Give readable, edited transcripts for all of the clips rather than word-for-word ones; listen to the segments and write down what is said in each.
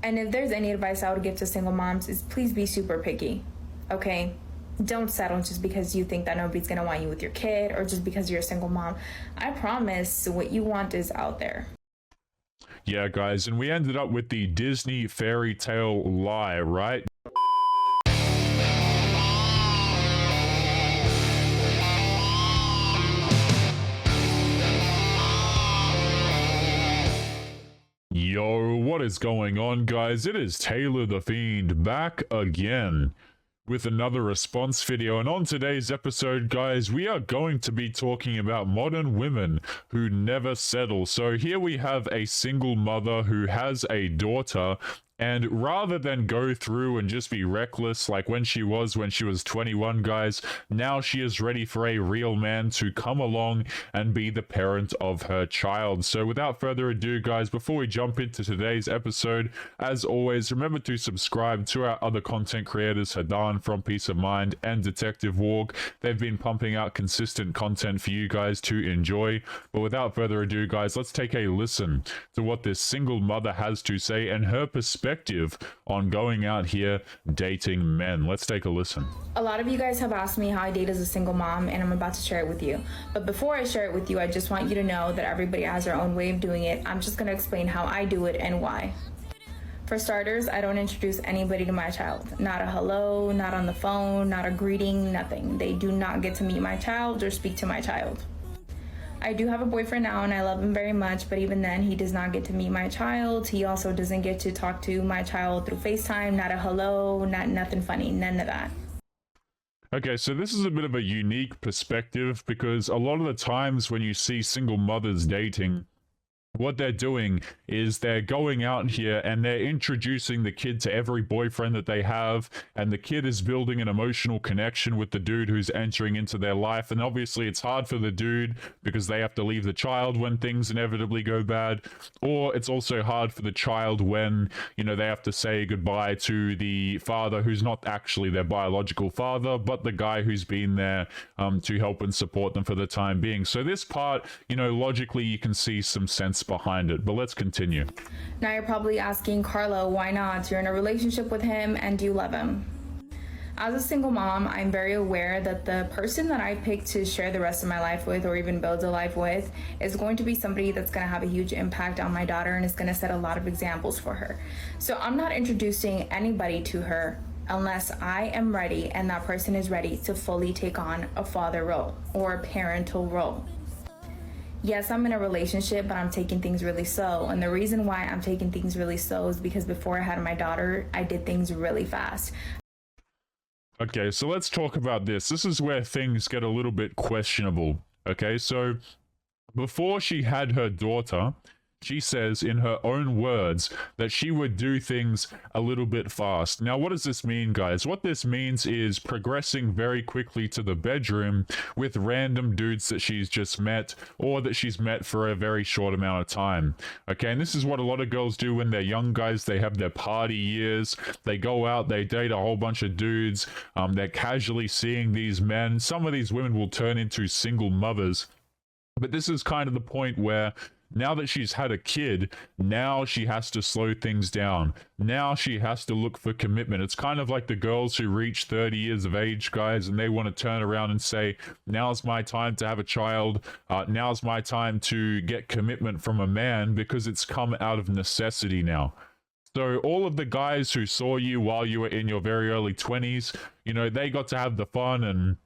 And if there's any advice I would give to single moms is please be super picky, okay? Don't settle just because you think that nobody's gonna want you with your kid or just because you're a single mom. I promise what you want is out there. Yeah, guys, and we ended up with the Disney fairy tale lie, right? Yo, what is going on, guys? It is Taylor the Fiend back again with another response video, and on today's episode, guys, we are going to be talking about modern women who never settle. So here we have a single mother who has a daughter, and rather than go through and just be reckless like when she was 21, guys, now she is ready for a real man to come along and be the parent of her child. So without further ado, guys, before we jump into today's episode, as always, remember to subscribe to our other content creators, Hadan from Peace of Mind and Detective Walk. They've been pumping out consistent content for you guys to enjoy. But without further ado, guys, let's take a listen to what this single mother has to say and her perspective on going out here dating men. Let's take a listen. A lot of you guys have asked me how I date as a single mom, and I'm about to share it with you. But before I share it with you, I just want you to know that everybody has their own way of doing it. I'm just going to explain how I do it and why. For starters, I don't introduce anybody to my child. Not a hello, not on the phone, not a greeting, nothing. They do not get to meet my child or speak to my child. I do have a boyfriend now and I love him very much, but even then he does not get to meet my child. He also doesn't get to talk to my child through FaceTime, not a hello, nothing funny, none of that. Okay, so this is a bit of a unique perspective because a lot of the times when you see single mothers dating, what they're doing is they're going out here and they're introducing the kid to every boyfriend that they have, and the kid is building an emotional connection with the dude who's entering into their life. And obviously it's hard for the dude because they have to leave the child when things inevitably go bad, or it's also hard for the child when, you know, they have to say goodbye to the father who's not actually their biological father, but the guy who's been there to help and support them for the time being. So this part, you know, logically you can see some sense behind it, but let's continue. Now you're probably asking, Carla, why not? You're in a relationship with him and do you love him? As a single mom, I'm very aware that the person that I pick to share the rest of my life with or even build a life with is going to be somebody that's going to have a huge impact on my daughter and is going to set a lot of examples for her. So I'm not introducing anybody to her unless I am ready and that person is ready to fully take on a father role or a parental role. Yes, I'm in a relationship, but I'm taking things really slow. And the reason why I'm taking things really slow is because before I had my daughter, I did things really fast. Okay, so let's talk about this. This is where things get a little bit questionable. Okay, so before she had her daughter, she says in her own words that she would do things a little bit fast. Now, what does this mean, guys? What this means is progressing very quickly to the bedroom with random dudes that she's just met or that she's met for a very short amount of time. Okay, and this is what a lot of girls do when they're young, guys. They have their party years. They go out, they date a whole bunch of dudes. They're casually seeing these men. Some of these women will turn into single mothers. But this is kind of the point where now that she's had a kid, now she has to slow things down. Now she has to look for commitment. It's kind of like the girls who reach 30 years of age, guys, and they want to turn around and say, now's my time to have a child. Now's my time to get commitment from a man because it's come out of necessity now. So all of the guys who saw you while you were in your very early 20s, you know, they got to have the fun and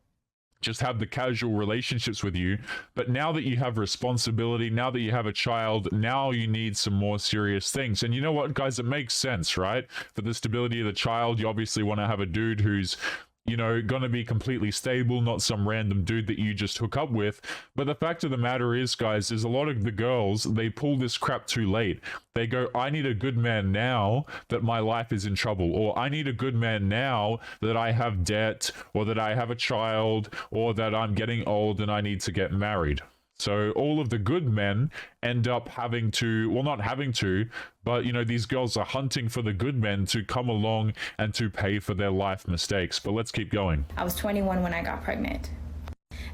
just have the casual relationships with you. But now that you have responsibility, now that you have a child, now you need some more serious things. And you know what, guys, it makes sense, right? For the stability of the child, you obviously want to have a dude who's, you know, gonna be completely stable, not some random dude that you just hook up with. But the fact of the matter is, guys, is a lot of the girls, they pull this crap too late. They go, I need a good man now that my life is in trouble, or I need a good man now that I have debt, or that I have a child, or that I'm getting old and I need to get married. So all of the good men end up having to, well, not having to, but, you know, these girls are hunting for the good men to come along and to pay for their life mistakes. But let's keep going. I was 21 when I got pregnant.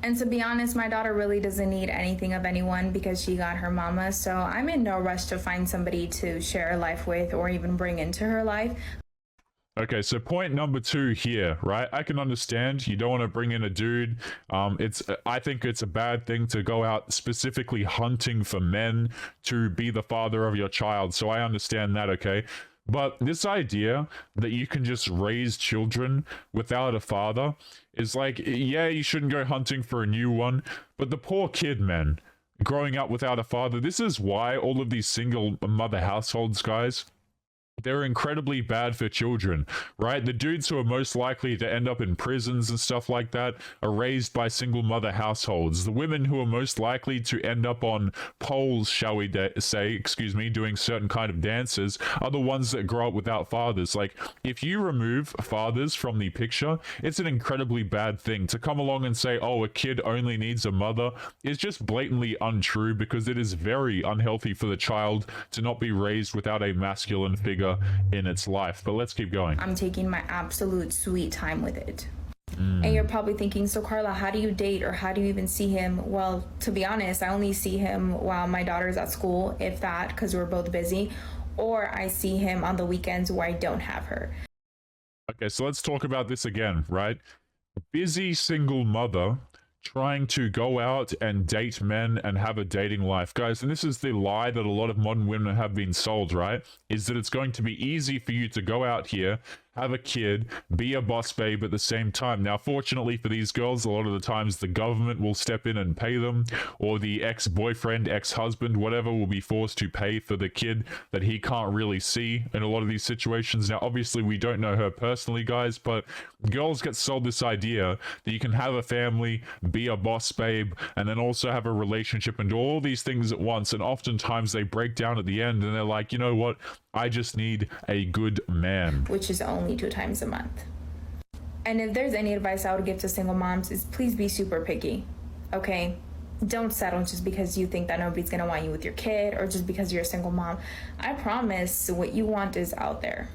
And to be honest, my daughter really doesn't need anything of anyone because she got her mama. So I'm in no rush to find somebody to share life with or even bring into her life. Okay, so point number 2 here, right? I can understand you don't want to bring in a dude. I think it's a bad thing to go out specifically hunting for men to be the father of your child. So I understand that, okay? But this idea that you can just raise children without a father is like, yeah, you shouldn't go hunting for a new one. But the poor kid, man, growing up without a father, this is why all of these single mother households, guys, they're incredibly bad for children, right? The dudes who are most likely to end up in prisons and stuff like that are raised by single mother households. The women who are most likely to end up on poles, shall we say, excuse me, doing certain kind of dances are the ones that grow up without fathers. Like, if you remove fathers from the picture, it's an incredibly bad thing. To come along and say, oh, a kid only needs a mother is just blatantly untrue, because it is very unhealthy for the child to not be raised without a masculine figure in its life. But let's keep going. I'm taking my absolute sweet time with it. And you're probably thinking, so Carla, how do you date, or how do you even see him? Well, to be honest, I only see him while my daughter's at school, if that, because we're both busy, or I see him on the weekends where I don't have her. Okay, so let's talk about this again, right? Busy single mother trying to go out and date men and have a dating life, guys. And this is the lie that a lot of modern women have been sold, right? Is that it's going to be easy for you to go out here, have a kid, be a boss babe at the same time. Now, fortunately for these girls, a lot of the times the government will step in and pay them, or the ex-boyfriend, ex-husband, whatever, will be forced to pay for the kid that he can't really see in a lot of these situations. Now, obviously, we don't know her personally, guys, but girls get sold this idea that you can have a family, be a boss babe, and then also have a relationship and do all these things at once. And oftentimes they break down at the end and they're like, you know what? I just need a good man. Which is only 2 times a month. And if there's any advice I would give to single moms, is please be super picky, okay? Don't settle just because you think that nobody's gonna want you with your kid, or just because you're a single mom. I promise what you want is out there.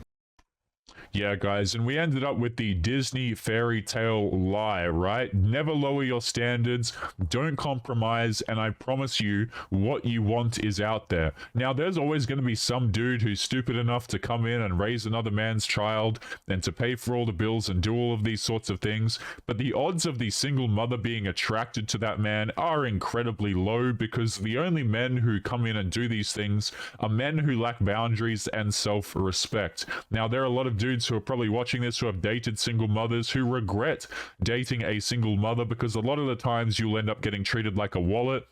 Yeah, guys, and we ended up with the Disney fairy tale lie, right? Never lower your standards, don't compromise, and I promise you, what you want is out there. Now, there's always going to be some dude who's stupid enough to come in and raise another man's child and to pay for all the bills and do all of these sorts of things, but the odds of the single mother being attracted to that man are incredibly low, because the only men who come in and do these things are men who lack boundaries and self-respect. Now, there are a lot of dudes who are probably watching this who have dated single mothers who regret dating a single mother, because a lot of the times you'll end up getting treated like a wallet,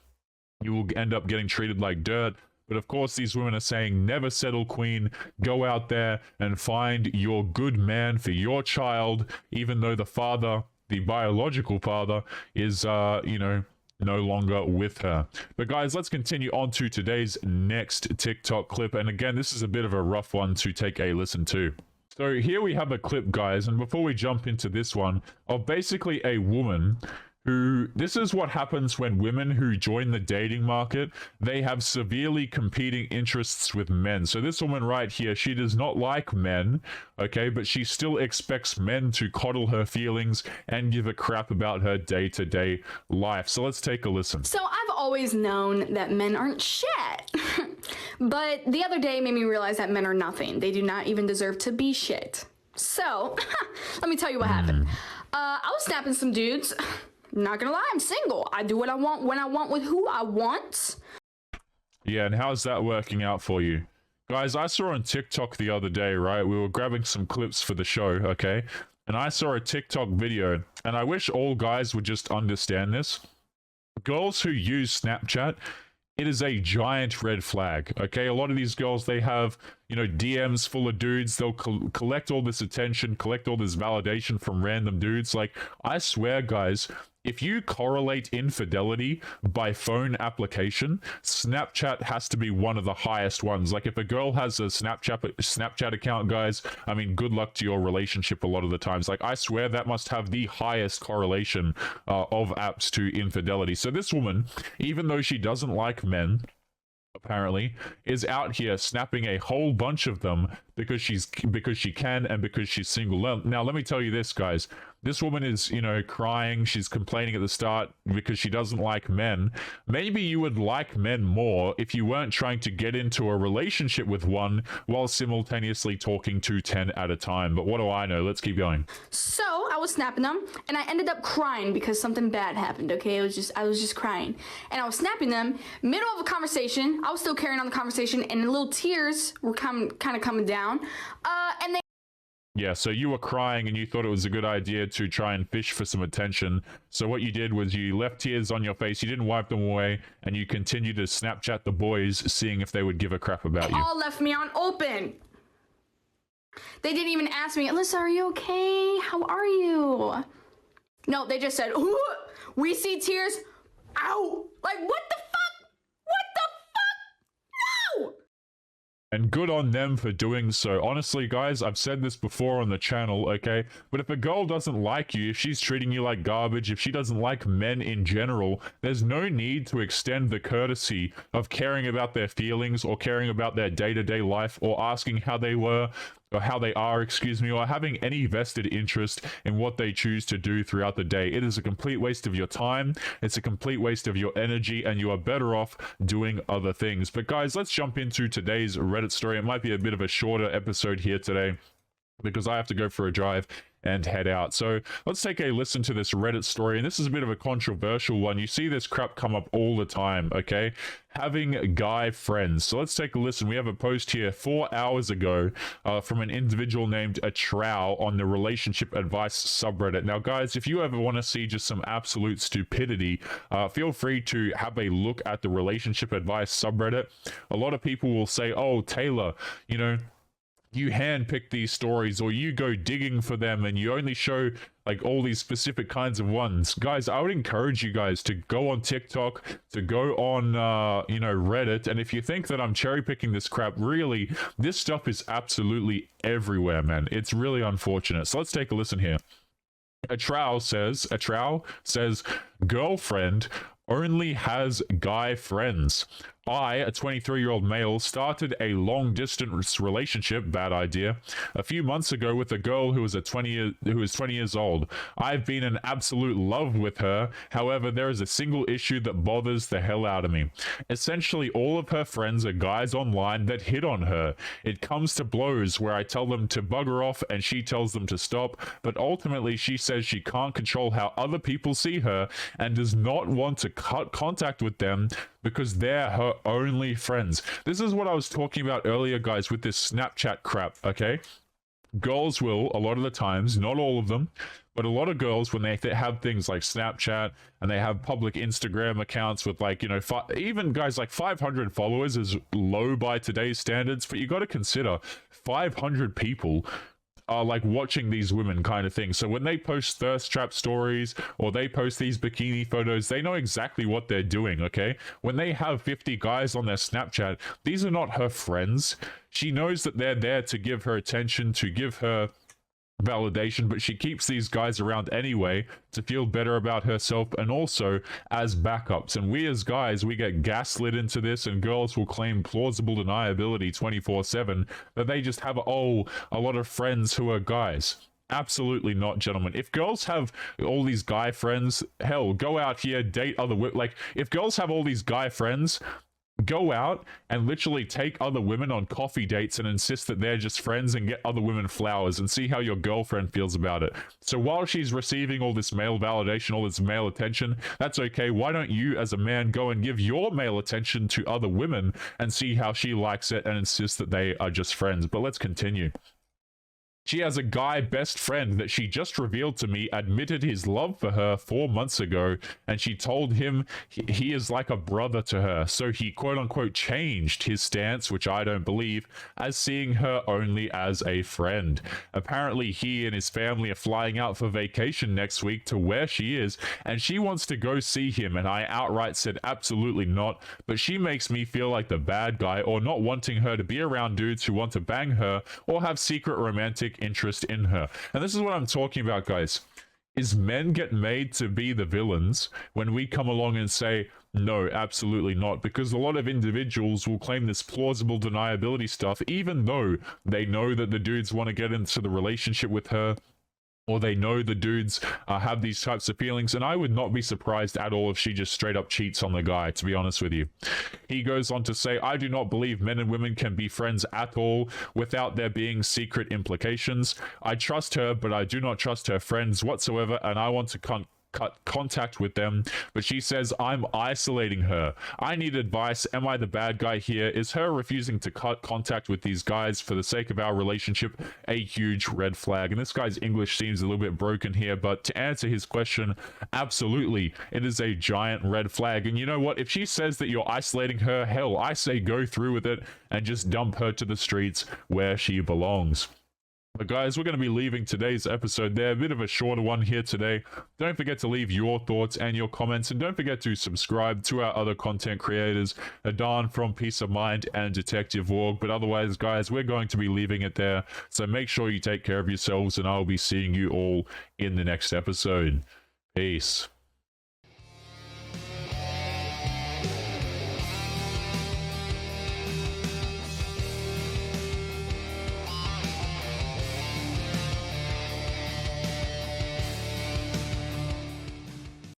you will end up getting treated like dirt. But of course, these women are saying, never settle, queen. Go out there and find your good man for your child, even though the father, the biological father, is no longer with her. But guys, let's continue on to today's next TikTok clip. And again, this is a bit of a rough one to take a listen to. So here we have a clip, guys, and before we jump into this one, of basically a woman who, this is what happens when women who join the dating market, they have severely competing interests with men. So this woman right here, she does not like men, okay, but she still expects men to coddle her feelings and give a crap about her day-to-day life. So let's take a listen. So I've always known that men aren't shit. But the other day made me realize that men are nothing. They do not even deserve to be shit. So, let me tell you what happened. I was snapping some dudes. Not gonna lie, I'm single. I do what I want, when I want, with who I want. Yeah, and how's that working out for you? Guys, I saw on TikTok the other day, right? We were grabbing some clips for the show, okay? And I saw a TikTok video, and I wish all guys would just understand this. Girls who use Snapchat, it is a giant red flag, okay? A lot of these girls, they have, DMs full of dudes. They'll collect all this attention, collect all this validation from random dudes. Like, I swear, guys, if you correlate infidelity by phone application, Snapchat has to be one of the highest ones. Like, if a girl has a Snapchat account, guys, I mean, good luck to your relationship a lot of the times. Like, I swear that must have the highest correlation of apps to infidelity. So this woman, even though she doesn't like men, apparently, is out here snapping a whole bunch of them because she can and because she's single. Now, let me tell you this, guys. This woman is, you know, crying. She's complaining at the start because she doesn't like men. Maybe you would like men more if you weren't trying to get into a relationship with one while simultaneously talking to 10 at a time. But what do I know? Let's keep going. So I was snapping them, and I ended up crying because something bad happened. Okay, I was just crying, and I was snapping them middle of a conversation. I was still carrying on the conversation, and little tears were kind of coming down. And they. Yeah, so you were crying and you thought it was a good idea to try and fish for some attention. So what you did was you left tears on your face, you didn't wipe them away, and you continued to Snapchat the boys, seeing if they would give a crap about you. All left me on open. They didn't even ask me, Alyssa, are you okay? How are you? No, they just said, ooh, we see tears. Ow! Like, what the fuck? What the fuck? No! And good on them for doing so. Honestly, guys, I've said this before on the channel, okay? But if a girl doesn't like you, if she's treating you like garbage, if she doesn't like men in general, there's no need to extend the courtesy of caring about their feelings or caring about their day-to-day life or asking how they were or how they are, excuse me, or having any vested interest in what they choose to do throughout the day. It is a complete waste of your time, it's a complete waste of your energy, and you are better off doing other things. But guys, let's jump into today's Reddit story. It might be a bit of a shorter episode here today because I have to go for a drive and head out. So let's take a listen to this Reddit story, and this is a bit of a controversial one. You see this crap come up all the time, okay? Having guy friends. So let's take a listen. We have a post here 4 hours ago from an individual named a Trow on the relationship advice subreddit. Now guys, if you ever want to see just some absolute stupidity, feel free to have a look at the relationship advice subreddit. A lot of people will say, oh, Taylor, you know, you handpick these stories, or you go digging for them and you only show like all these specific kinds of ones. Guys, I would encourage you guys to go on TikTok, to go on you know, Reddit, and if you think that I'm cherry picking this crap, really, this stuff is absolutely everywhere, man. It's really unfortunate. So let's take a listen here. A Trow says girlfriend only has guy friends. I, a 23-year-old male, started a long-distance relationship, bad idea, a few months ago with a girl who is 20 years old. I've been in absolute love with her. However, there is a single issue that bothers the hell out of me. Essentially, all of her friends are guys online that hit on her. It comes to blows where I tell them to bugger off and she tells them to stop, but ultimately she says she can't control how other people see her and does not want to cut contact with them because they're her only friends. This is what I was talking about earlier, guys, with this Snapchat crap, okay? Girls will, a lot of the times, not all of them, but a lot of girls, when they have things like Snapchat and they have public Instagram accounts with, like, you know, even guys like 500 followers is low by today's standards, but you got to consider 500 people are like watching these women kind of thing. So when they post thirst trap stories or they post these bikini photos, they know exactly what they're doing, okay? When they have 50 guys on their Snapchat, these are not her friends. She knows that they're there to give her attention, to give her validation, but she keeps these guys around anyway to feel better about herself and also as backups. And we as guys, we get gaslit into this, and girls will claim plausible deniability 24/7 that they just have a lot of friends who are guys. Absolutely not, gentlemen. If girls have all these guy friends, hell, go out here, date other women. Like, if girls have all these guy friends, go out and literally take other women on coffee dates and insist that they're just friends and get other women flowers and see how your girlfriend feels about it. So while she's receiving all this male validation, all this male attention, that's okay. Why don't you as a man go and give your male attention to other women and see how she likes it and insist that they are just friends? But let's continue. She has a guy best friend that she just revealed to me admitted his love for her 4 months ago, and she told him he is like a brother to her, so he quote-unquote changed his stance, which I don't believe, as seeing her only as a friend. Apparently he and his family are flying out for vacation next week to where she is, and she wants to go see him, and I outright said absolutely not, but she makes me feel like the bad guy, or not wanting her to be around dudes who want to bang her or have secret romantic interest in her. And this is what I'm talking about, guys. Is men get made to be the villains when we come along and say, no, absolutely not, because a lot of individuals will claim this plausible deniability stuff even though they know that the dudes want to get into the relationship with her. or they know the dudes have these types of feelings, and I would not be surprised at all if she just straight up cheats on the guy, to be honest with you. He goes on to say, I do not believe men and women can be friends at all without there being secret implications. I trust her, but I do not trust her friends whatsoever, and I want to cut contact with them, but she says I'm isolating her. I need advice. Am I the bad guy here? Is her refusing to cut contact with these guys for the sake of our relationship a huge red flag? And this guy's English seems a little bit broken here, but to answer his question, absolutely, it is a giant red flag. And you know what? If she says that you're isolating her, hell, I say go through with it and just dump her to the streets where she belongs. But guys, we're going to be leaving today's episode there. A bit of a shorter one here today. Don't forget to leave your thoughts and your comments, and don't forget to subscribe to our other content creators, Adan from Peace of Mind and Detective Warg. But otherwise, guys, we're going to be leaving it there. So make sure you take care of yourselves, and I'll be seeing you all in the next episode. Peace.